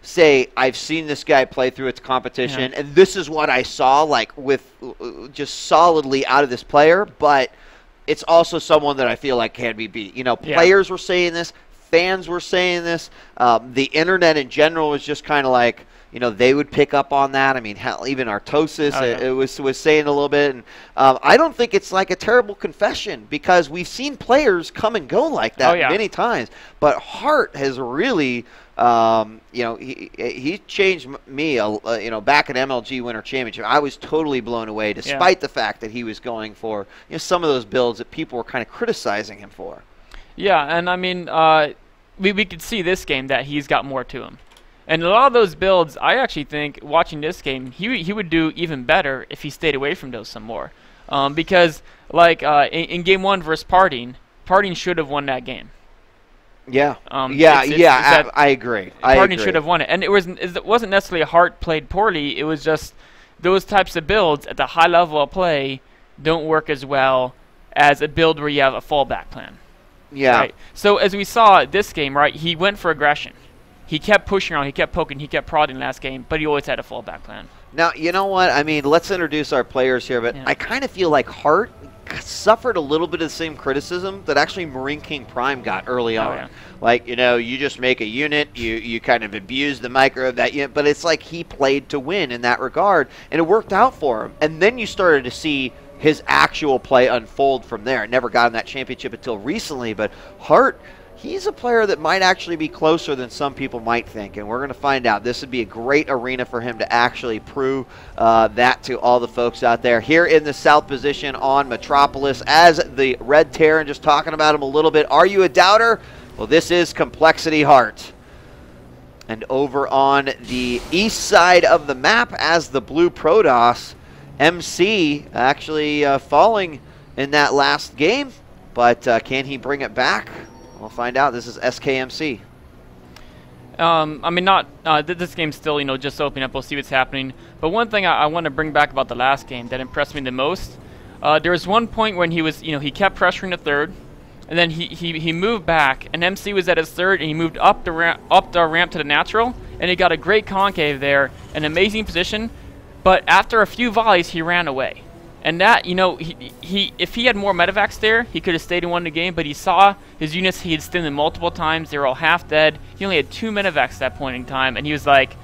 say I've seen this guy play through its competition, and this is what I saw, like with just solidly out of this player. But it's also someone that I feel like can be beat. You know, players were saying this, fans were saying this, the internet in general was just kind of like, you know, they would pick up on that. I mean, hell, even Artosis it was saying a little bit. And I don't think it's like a terrible confession because we've seen players come and go like that many times. But Hart has really, you know, he changed me, you know, back at MLG Winter Championship. I was totally blown away despite the fact that he was going for, you know, some of those builds that people were kind of criticizing him for. Yeah, and I mean, we could see this game that he's got more to him. And a lot of those builds, I actually think, watching this game, he would do even better if he stayed away from those some more. Because, like, in Game 1 versus Parting should have won that game. Yeah. I agree. Parting should have won it. And it wasn't necessarily Hart played poorly. It was just those types of builds at the high level of play don't work as well as a build where you have a fallback plan. Yeah. Right? So as we saw this game, right, he went for aggression. He kept pushing around, he kept poking, he kept prodding last game, but he always had a fallback plan. Now, you know what? I mean, let's introduce our players here, but I kind of feel like Hart suffered a little bit of the same criticism that actually Marine King Prime got early on. Yeah. Like, you know, you just make a unit, you kind of abuse the micro of that unit, but it's like he played to win in that regard, and it worked out for him. And then you started to see his actual play unfold from there. Never got in that championship until recently, but Hart, he's a player that might actually be closer than some people might think, and we're going to find out. This would be a great arena for him to actually prove that to all the folks out there. Here in the south position on Metropolis as the Red Terran, just talking about him a little bit. Are you a doubter? Well, this is Complexity Hart. And over on the east side of the map as the Blue Protoss, MC actually falling in that last game, but can he bring it back? We'll find out. This is SKMC. I mean, this game's still, you know, just opening up. We'll see what's happening. But one thing I want to bring back about the last game that impressed me the most, there was one point when he was, you know, he kept pressuring the third, and then he moved back, and MC was at his third, and he moved up the ramp to the natural, and he got a great concave there, an amazing position. But after a few volleys, he ran away. And that, you know, if he had more medevacs there, he could have stayed and won the game. But he saw his units, he had stunned them multiple times. They were all half dead. He only had 2 medevacs at that point in time. And he was like,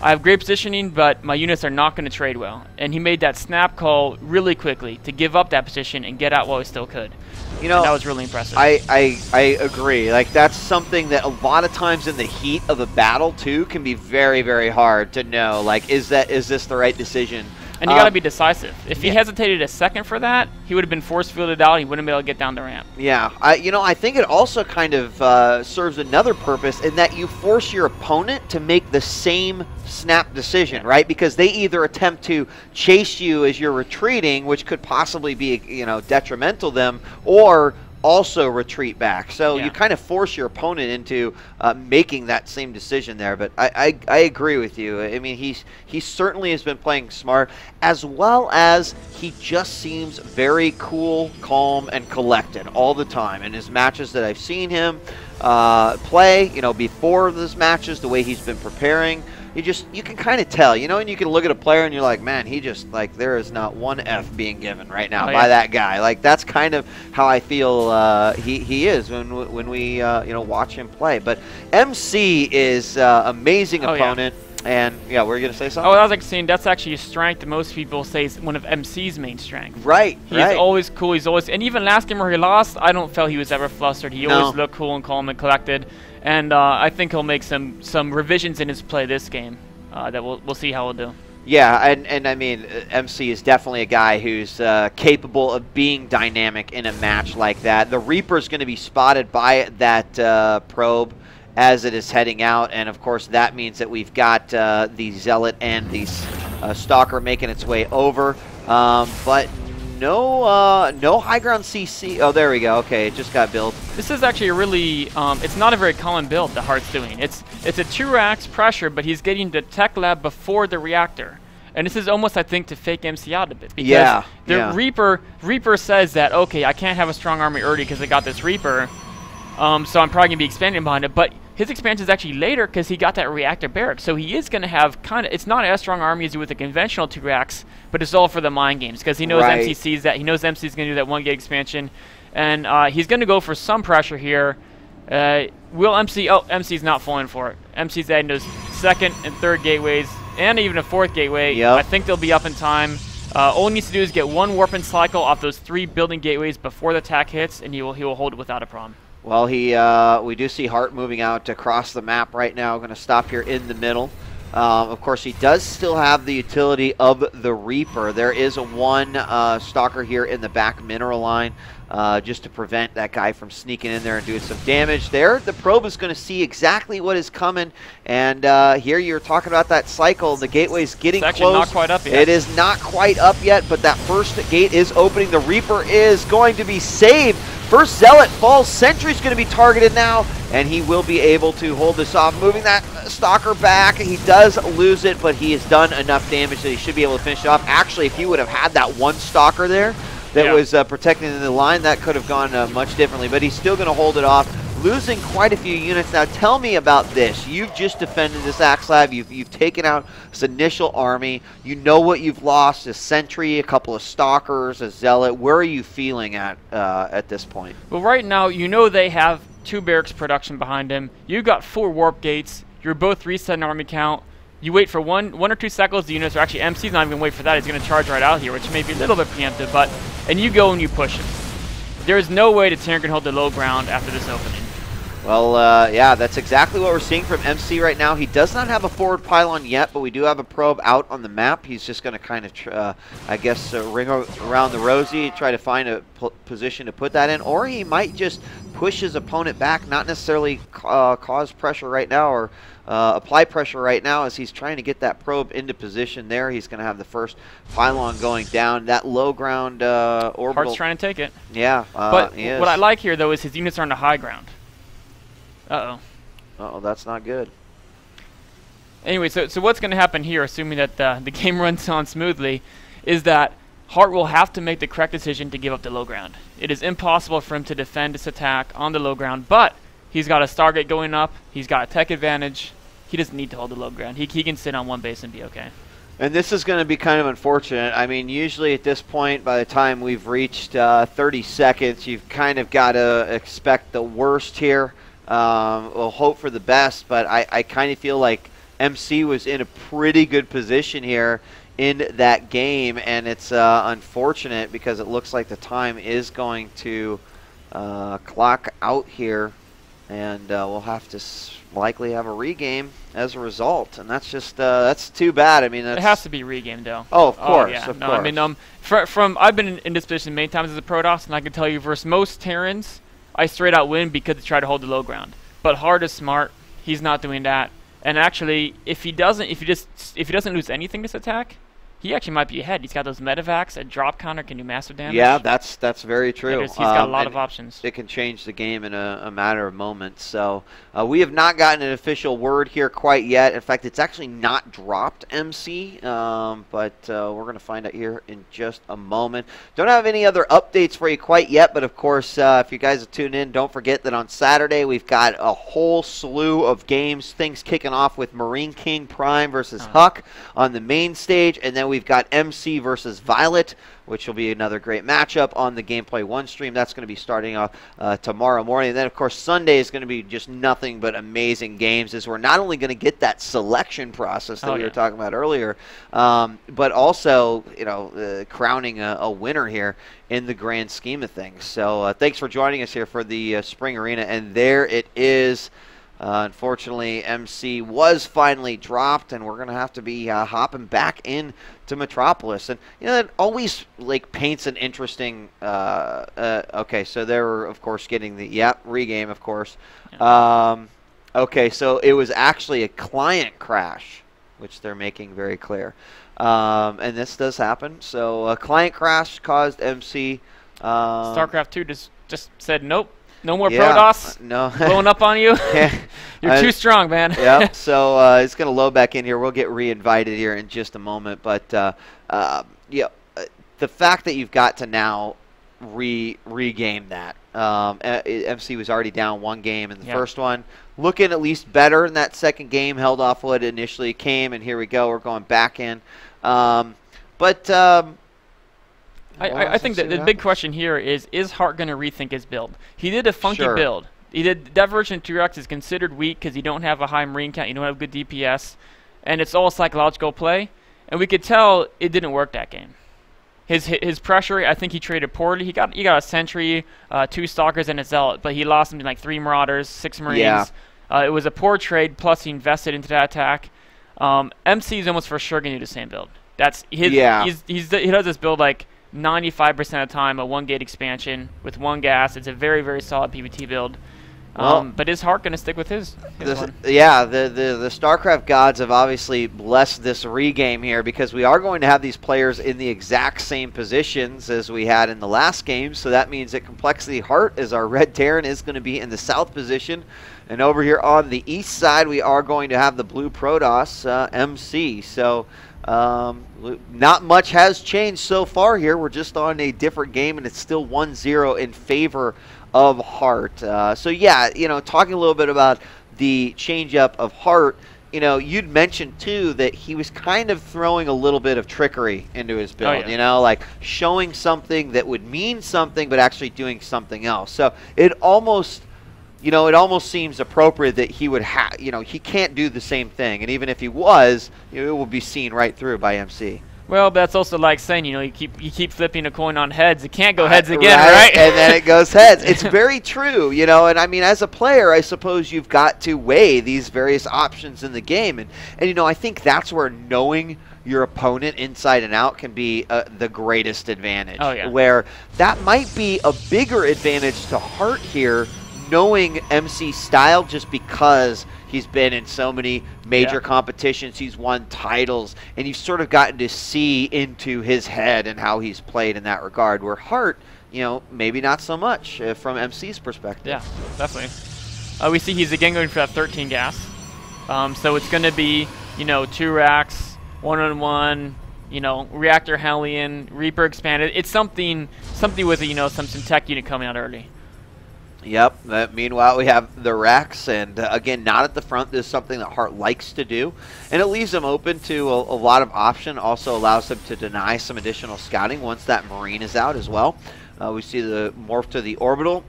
I have great positioning, but my units are not going to trade well. And he made that snap call really quickly to give up that position and get out while he still could. You know, and that was really impressive. I agree. Like, that's something that a lot of times in the heat of a battle, too, can be very, very hard to know. Like, is this the right decision? And you got to be decisive. If he hesitated a second for that, he would have been force fielded out. He wouldn't be able to get down the ramp. Yeah, you know, I think it also kind of serves another purpose in that you force your opponent to make the same snap decision, right? Because they either attempt to chase you as you're retreating, which could possibly be, you know, detrimental to them, or also retreat back. So you kind of force your opponent into making that same decision there. But I agree with you. I mean, he certainly has been playing smart, as well as he just seems very cool, calm, and collected all the time. In his matches that I've seen him play, you know, before those matches, the way he's been preparing, you can kind of tell, you know, and you can look at a player and you're like, man, he just, like, there is not one F being given right now by that guy. Like, that's kind of how I feel he is when we, you know, watch him play. But MC is amazing opponent. And, yeah, we're going to say something? Oh, I was like saying that's actually a strength that most people say is one of MC's main strengths. Right, He's always cool. He's always, and even last game where he lost, I don't feel he was ever flustered. He always looked cool and calm and collected. And I think he'll make some revisions in his play this game that we'll see how he'll do. Yeah, and I mean, MC is definitely a guy who's capable of being dynamic in a match like that. The Reaper's going to be spotted by that probe as it is heading out, and of course that means that we've got the Zealot and the Stalker making its way over, but no high ground CC. Oh, there we go. Okay, it just got built. This is actually a really, it's not a very common build that Hart's doing. It's a 2-racks pressure, but he's getting the tech lab before the reactor. And this is almost, I think, to fake MC out a bit. Because the Reaper says that, okay, I can't have a strong army early because I got this Reaper, so I'm probably going to be expanding behind it. But his expansion is actually later because he got that reactor barrack. So he is going to have kind of, it's not as strong army as you with the conventional 2 racks, but it's all for the mind games because he knows MC sees that. He knows MC is going to do that 1 gate expansion. And he's going to go for some pressure here. Will MC, oh, MC's not falling for it. MC's adding those 2nd and 3rd gateways and even a 4th gateway. Yep. I think they'll be up in time. All he needs to do is get 1 warp and cycle off those 3 building gateways before the attack hits, and he will hold it without a problem. Well, we do see Hart moving out across the map right now. Going to stop here in the middle. Of course, he does still have the utility of the Reaper. There is a 1 Stalker here in the back mineral line, just to prevent that guy from sneaking in there and doing some damage there. The probe is going to see exactly what is coming, and here you're talking about that cycle. The gateway's getting it's close. Not quite up yet. It is not quite up yet, but that first gate is opening. The Reaper is going to be saved. First Zealot falls. Sentry's going to be targeted now, and he will be able to hold this off. Moving that Stalker back. He does lose it, but he has done enough damage that he should be able to finish it off. Actually, if he would have had that 1 Stalker there that was protecting the line, that could have gone much differently, but he's still going to hold it off. Losing quite a few units. Now tell me about this. You've just defended this Axlab. You've taken out this initial army. You know what you've lost: a sentry, a couple of stalkers, a zealot. Where are you feeling at this point? Well, right now you know they have 2 barracks production behind him. You got 4 warp gates. You're both resetting army count. You wait for one or 2 cycles. The units, or actually MC's not even going to wait for that. He's going to charge right out here, which may be a little bit preemptive, but and you go and you push him. There is no way that Terran can hold the low ground after this opening. Well, yeah, that's exactly what we're seeing from MC right now. He does not have a forward pylon yet, but we do have a probe out on the map. He's just going to kind of, I guess, ring around the rosy, try to find a position to put that in, or he might just push his opponent back, not necessarily cause pressure right now or apply pressure right now as he's trying to get that probe into position there. He's going to have the first pylon going down. That low ground orbital. Hart's trying to take it. Yeah, but what I like here, though, is his units are on the high ground. Uh-oh. Uh-oh, that's not good. Anyway, so what's going to happen here, assuming that the game runs on smoothly, is that Hart will have to make the correct decision to give up the low ground. It is impossible for him to defend this attack on the low ground, but he's got a Stargate going up. He's got a tech advantage. He doesn't need to hold the low ground. He can sit on 1 base and be okay. And this is going to be kind of unfortunate. I mean, usually at this point, by the time we've reached 30 seconds, you've kind of got to expect the worst here. We'll hope for the best, but I kind of feel like MC was in a pretty good position here in that game, and it's unfortunate because it looks like the time is going to clock out here, and we'll have to likely have a regame as a result, and that's just that's too bad. I mean, it has to be regamed, though. Oh, of course, yeah. of no, course. I mean, from I've been in this position many times as a Protoss, and I can tell you, versus most Terrans, I straight out win because they try to hold the low ground. But Hart is smart. He's not doing that. And actually, if he doesn't lose anything this attack, he actually might be ahead. He's got those medevacs. A drop counter can do massive damage. Yeah, that's very true. He's got a lot of options. It can change the game in a matter of moments. So we have not gotten an official word here quite yet. In fact, it's actually not dropped MC, but we're going to find out here in just a moment. Don't have any other updates for you quite yet, but of course, if you guys are tuned in, don't forget that on Saturday we've got a whole slew of games, things kicking off with Marine King Prime versus Huck on the main stage, and then we've got MC versus Violet, which will be another great matchup on the Gameplay 1 stream. That's going to be starting off tomorrow morning. And then, of course, Sunday is going to be just nothing but amazing games, as we're not only going to get that selection process that we were talking about earlier, but also, you know, crowning a winner here in the grand scheme of things. So thanks for joining us here for the Spring Arena. And there it is. Unfortunately, MC was finally dropped, and we're going to have to be hopping back in to Metropolis. And, you know, it always, like, paints an interesting okay, so they were, of course, getting the, regame, of course. Yeah. Okay, so it was actually a client crash, which they're making very clear. And this does happen. So a client crash caused MC. StarCraft 2 just said, nope. No more Protoss blowing up on you. You're too strong, man. Yep. So it's going to load back in here. We'll get re-invited here in just a moment. But yeah, the fact that you've got to now regame that. MC was already down 1 game in the first one. looking at least better in that second game. Held off what initially came, and here we go. We're going back in. I think that the big question here is Hart going to rethink his build? He did a funky Sure. build. That version of T-Rex is considered weak because you don't have a high Marine count, you don't have good DPS, and it's all psychological play. And we could tell it didn't work that game. His pressure, I think he traded poorly. He got a Sentry, 2 Stalkers, and a Zealot, but he lost something like 3 Marauders, 6 Marines. Yeah. It was a poor trade, plus he invested into that attack. MC is almost for sure going to do the same build. That's his. Yeah. He does this build like 95% of the time, a 1-gate expansion with 1 gas. It's a very, very solid PvT build. Well, But is Hart going to stick with his one? Yeah, the StarCraft gods have obviously blessed this regame here, because we are going to have these players in the exact same positions as we had in the last game. So that means that Complexity Hart, as our Red Terran, is going to be in the south position. And over here on the east side, we are going to have the blue Protoss, MC. So not much has changed so far here. We're just on a different game, and it's still 1-0 in favor of Hart. So yeah, talking a little bit about the change-up of Hart, you'd mentioned too that he was kind of throwing a little bit of trickery into his build, Oh, yeah. like showing something that would mean something but actually doing something else. So it almost seems appropriate that he would have, he can't do the same thing, and even if he was, it will be seen right through by MC. Well, that's also like saying, you keep flipping a coin on heads. It can't go heads again, right? And then it goes heads. It's very true, and I mean, as a player, I suppose you've got to weigh these various options in the game. And I think that's where knowing your opponent inside and out can be the greatest advantage. Oh, yeah. Where that might be a bigger advantage to Hart here, knowing MC's style, just because he's been in so many major competitions, he's won titles, and you've sort of gotten to see into his head and how he's played in that regard, where Hart, maybe not so much from MC's perspective. Yeah, definitely. We see he's again going for that 13 gas. So it's going to be, 2 racks, 1-on-1, Reactor Hellion, Reaper expanded. It's something with, some tech unit coming out early. Yep. Meanwhile, we have the Rex, and again, not at the front. This is something that Hart likes to do, and it leaves him open to a lot of option. Also allows him to deny some additional scouting once that Marine is out as well. We see the morph to the orbital,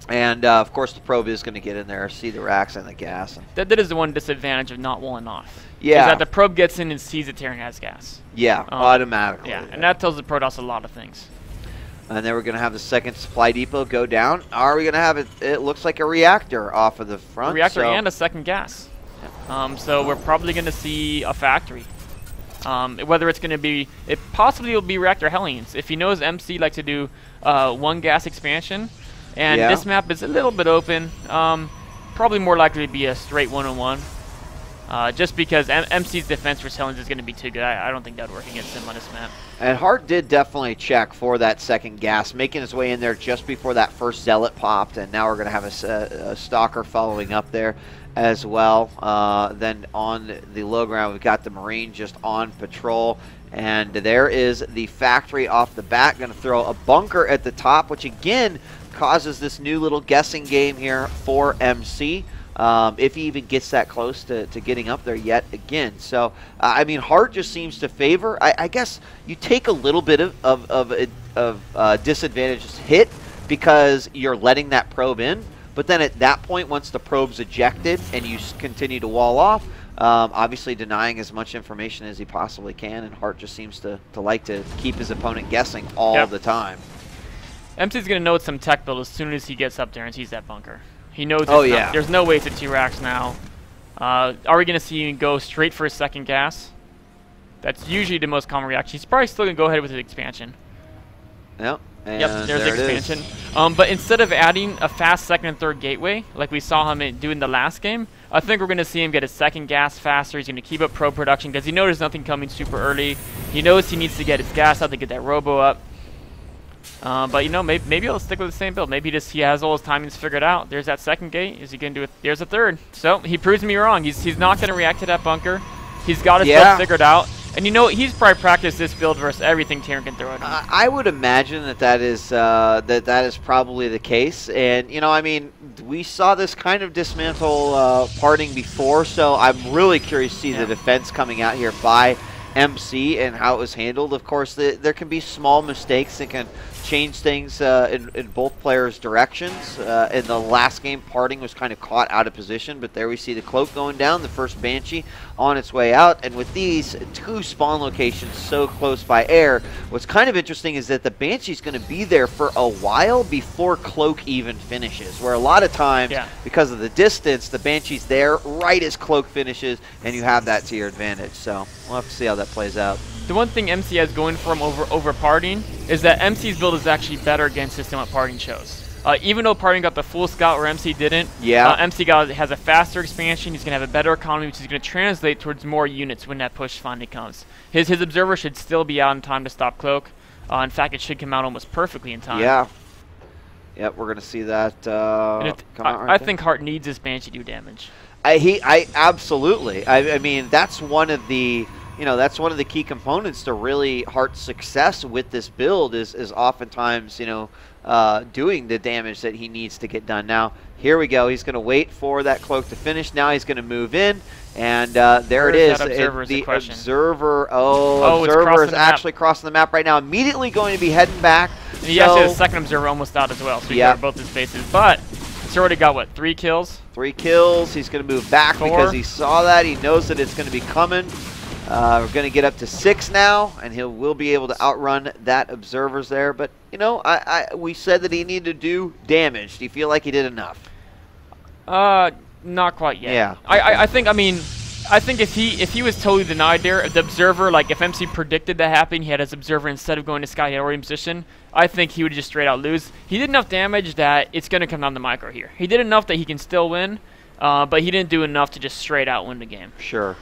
and of course the probe is going to get in there, see the Rex and the gas. That is the one disadvantage of not walling off. Yeah. Is that the probe gets in and sees the Terran has gas. Yeah, automatically. Yeah, and that tells the Protoss a lot of things. And then we're going to have the second supply depot go down. Are we going to have it? It looks like a reactor off of the front. A reactor and a second gas. So we're probably going to see a factory. Whether it's going to be, it possibly will be Reactor Hellions. If he knows MC like to do 1 gas expansion, and this map is a little bit open, probably more likely to be a straight 1-on-1. Just because MC's defense for Hellions is going to be too good. I don't think that would work against him on this map. And Hart did definitely check for that second gas, making his way in there just before that first Zealot popped, and now we're going to have a Stalker following up there as well. Then on the low ground, we've got the Marine just on patrol, and there is the factory off the bat. Going to throw a bunker at the top, which again causes this new little guessing game here for MC. If he even gets that close to getting up there yet again. So, I mean, Hart just seems to favor. I guess you take a little bit of disadvantageous hit because you're letting that probe in. But then at that point, once the probe's ejected and you continue to wall off, obviously denying as much information as he possibly can, and Hart just seems to like to keep his opponent guessing all the time. MC's going to know it's some tech build as soon as he gets up there and sees that bunker. He knows there's no way it's a T-Rax now. Are we going to see him go straight for a second gas? That's usually the most common reaction. He's probably still going to go ahead with his expansion. Yep. And there's the expansion. But instead of adding a fast second and third gateway, like we saw him do in the last game, I think we're going to see him get a second gas faster. He's going to keep up pro production because he knows there's nothing coming super early. He knows he needs to get his gas out to get that robo up. But maybe he'll stick with the same build. Maybe he has all his timings figured out. There's that second gate. Is he going to do it? There's a third. So he proves me wrong. He's not going to react to that bunker. He's got his stuff figured out. And you know, he's probably practiced this build versus everything Terran can throw at him. I would imagine that is probably the case. And, you know, I mean, we saw this kind of dismantle parting before, so I'm really curious to see the defense coming out here by MC and how it was handled. Of course, there can be small mistakes that can change things in both players' directions. In the last game, parting was kind of caught out of position, but there we see the cloak going down, the first Banshee on its way out. And with these two spawn locations so close by air, what's kind of interesting is that the Banshee's going to be there for a while before cloak even finishes, where a lot of times, because of the distance, the Banshee's there right as cloak finishes, and you have that to your advantage. So we'll have to see how that plays out. The one thing MC has going for him over parting is that MC's build is actually better against system what parting shows. Even though parting got the full scout where MC didn't, MC has a faster expansion. He's going to have a better economy, which is going to translate towards more units when that push finally comes. His observer should still be out in time to stop cloak. In fact, it should come out almost perfectly in time. Yeah. Yep, we're going to see that come out I think Hart needs this Banshee to do damage. I absolutely. I mean, that's one of the... You know, that's one of the key components to really Hart's success with this build is oftentimes, you know, doing the damage that he needs to get done. Now, here we go. He's going to wait for that cloak to finish. Now he's going to move in, and there it is. The observer, observer is actually crossing the map right now. Immediately going to be heading back. And he actually has the second observer almost out as well, so he got both his bases. But he's already got, what, 3 kills? 3 kills. He's going to move back because he saw that. He knows that it's going to be coming. We're going to get up to 6 now, and will be able to outrun that observers there. But, you know, we said that he needed to do damage. Do you feel like he did enough? Not quite yet. Yeah. I think if he was totally denied there, if the observer, like if MC predicted that happening, he had his observer instead of going to sky, he had already in position, I think he would just straight out lose. He did enough damage that it's going to come down to micro here. He did enough that he can still win, but he didn't do enough to just straight out win the game. Sure.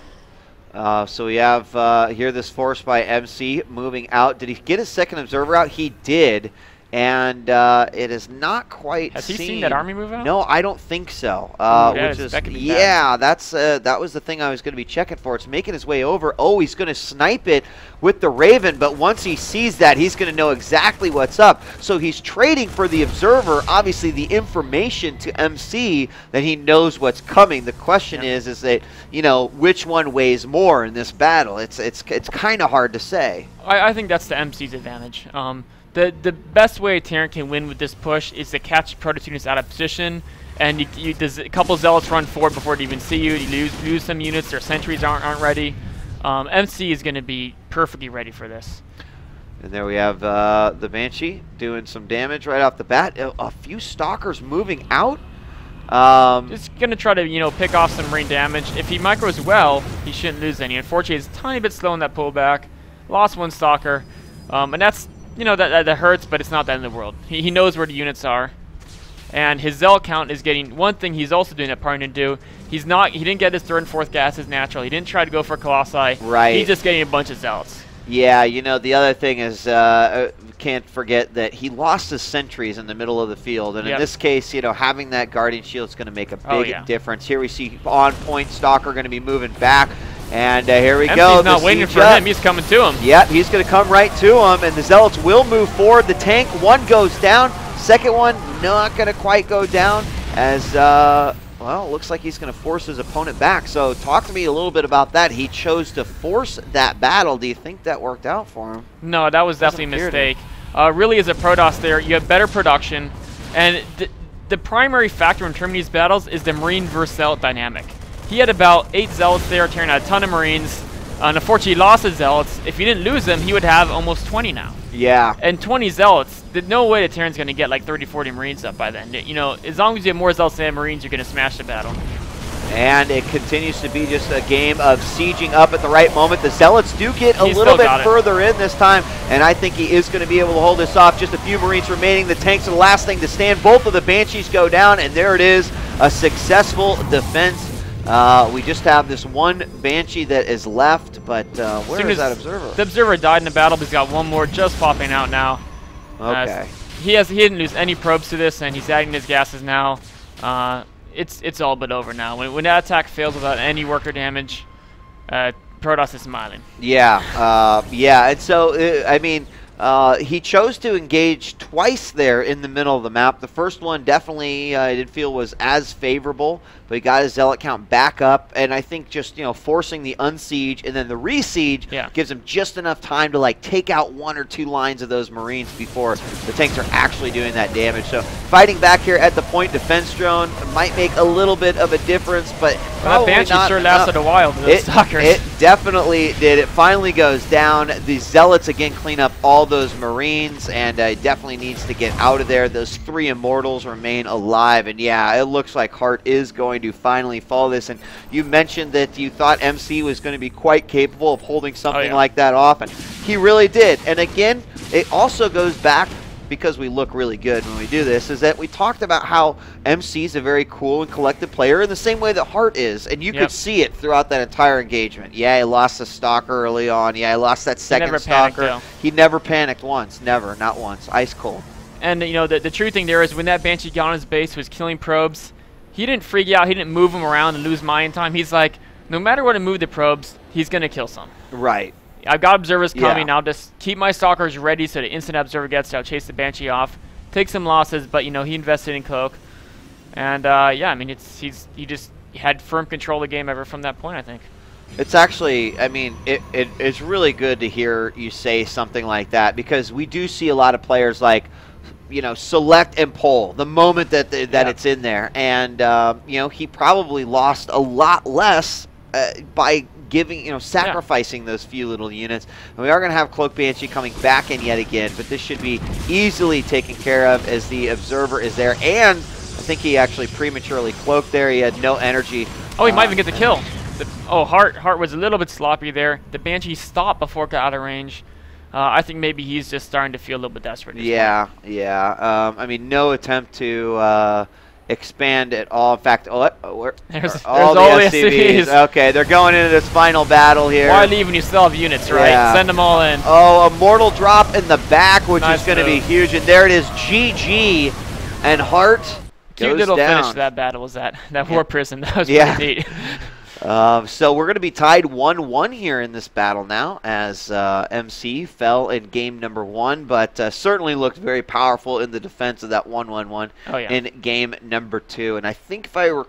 So we have here this force by MC moving out. Did he get his second observer out? He did. And it is not quite Has he seen that army move out? No, I don't think so. Which is, that was the thing I was going to be checking for. It's making his way over. Oh, he's going to snipe it with the Raven, but once he sees that, he's going to know exactly what's up. So he's trading for the observer, obviously the information to MC that he knows what's coming. The question is that, you know, which one weighs more in this battle? It's kind of hard to say. I think that's the MC's advantage. The best way Terran can win with this push is to catch Protoss units out of position, and a couple Zealots run forward before they even see you. You lose some units, their sentries aren't ready. MC is going to be perfectly ready for this. And there we have the Banshee doing some damage right off the bat. A few Stalkers moving out. Just going to try to, you know, pick off some Marine damage. If he micros well, he shouldn't lose any. Unfortunately, he's a tiny bit slow in that pullback. Lost 1 Stalker. And that's... You know, that hurts, but it's not the end of the world. He knows where the units are. And his Zealot count is getting... One thing he's also doing that Parting didn't do, he didn't get his 3rd and 4th gases natural. He didn't try to go for Colossi. Right. He's just getting a bunch of Zealots. Yeah, you know, the other thing is, can't forget that he lost his sentries in the middle of the field. And in this case, you know, having that Guardian Shield is going to make a big difference. Here we see on-point Stalker going to be moving back. And here we go. He's not waiting for him. He's coming to him. Yep, he's going to come right to him. And the Zealots will move forward. The tank, 1 goes down. Second one, not going to quite go down. As, well, it looks like he's going to force his opponent back. So talk to me a little bit about that. He chose to force that battle. Do you think that worked out for him? No, that was definitely a mistake. Really, as a Protoss there, you have better production. And the primary factor in terms of these battles is the Marine versus Zealot dynamic. He had about 8 Zealots there, tearing out a ton of Marines. And unfortunately, he lost his Zealots. If he didn't lose them, he would have almost 20 now. Yeah. And 20 Zealots. There's no way the Terran's going to get like 30, 40 Marines up by then. You know, as long as you have more Zealots than Marines, you're going to smash the battle. And it continues to be just a game of sieging up at the right moment. The Zealots do get a little bit further in this time, and I think he is going to be able to hold this off. Just a few Marines remaining. The tanks are the last thing to stand. Both of the Banshees go down, and there it is, a successful defense. We just have this one Banshee that is left, but where is that Observer? The Observer died in the battle, but he's got one more just popping out now. Okay. He didn't lose any probes to this, and he's adding his gases now. It's all but over now. When that attack fails without any worker damage, Protoss is smiling. Yeah, yeah, and so I mean, he chose to engage twice there in the middle of the map. The first one definitely I didn't feel was as favorable, but he got his zealot count back up, and I think just forcing the unsiege and then the re-siege gives him just enough time to like take out 1 or 2 lines of those Marines before the tanks are actually doing that damage. So fighting back here at the point, defense drone might make a little bit of a difference, but that Banshee sure lasted a while to those stalkers. It definitely did. It finally goes down. The zealots again clean up all those Marines, and definitely needs to get out of there. Those 3 immortals remain alive, and yeah, it looks like Hart is going to finally follow this. And you mentioned that you thought MC was going to be quite capable of holding something like that off, and he really did. And again, it also goes back, because we look really good when we do this, is that we talked about how MC is a very cool and collected player in the same way that Hart is, and you could see it throughout that entire engagement. Yeah, he lost a stalker early on. Yeah, he lost that second stalker. He never panicked once. Never, not once. Ice cold. And the true thing there is when that Banshee got on his base, was killing probes, he didn't freak out. He didn't move them around and lose mine time. He's like, no matter what I move the probes, he's gonna kill some. Right. I've got observers coming. I'll just keep my stalkers ready so the instant observer gets to, I'll chase the Banshee off. Take some losses, but he invested in Cloak. And yeah, I mean, he just had firm control of the game ever from that point, I think. It's actually, I mean, it's really good to hear you say something like that, because we do see a lot of players like, select and pull the moment that it's in there. And, he probably lost a lot less by giving, sacrificing those few little units. And we are going to have Cloak Banshee coming back in yet again, but this should be easily taken care of as the observer is there. And I think he actually prematurely cloaked there. He had no energy. Oh, he might even get the kill. Hart was a little bit sloppy there. The Banshee stopped before it got out of range. I think maybe he's just starting to feel a little bit desperate. Yeah. I mean, no attempt to expand at all. In fact, there's all the SCVs. Okay, they're going into this final battle here. Why leave when you still have units, right? Yeah. Send them all in. Oh, a mortal drop in the back, which is going to be huge. And there it is, GG. And Hart Cute little finish to that battle was that War Prison. That was pretty neat. So we're going to be tied 1-1 here in this battle now, as MC fell in game number 1, but certainly looked very powerful in the defense of that 1-1-1 in game number 2. And I think if I recall